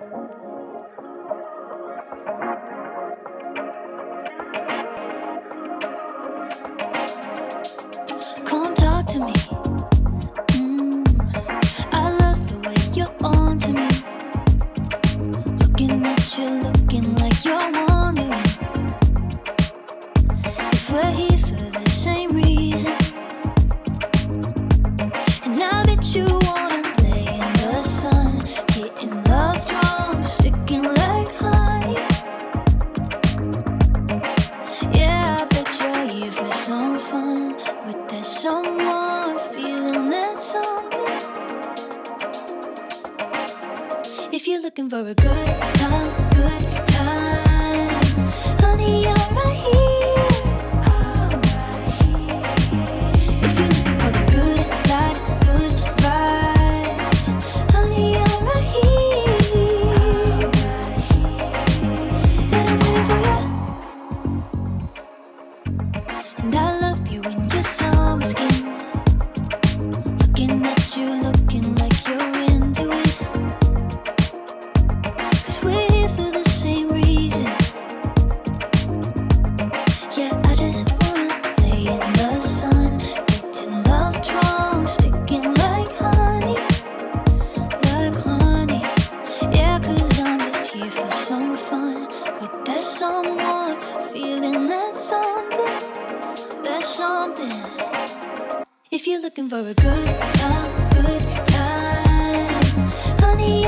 Come talk to me. I love the way you're on to me. Looking at you, looking like you're wondering if we're here for the same reason. And now that you wanna lay in the sun, getting love drunk, sticking like honey. Yeah, I bet you're here for some fun with that someone, feeling that something. If you're looking for a good time, honey, I'm right here. If you're looking for the good life, good vibes, honey, I'm right here. And I'm waiting for you. And I love you in your summer skin. Looking at you, looking like you're into it. 'Cause we're here for the same reason. Yeah, I just wanna lay in the sun, getting love drunk, sticking like honey, like honey. Yeah, 'cause I'm just here for some fun with that someone, feeling that something, that something. If you're looking for a good time, honey,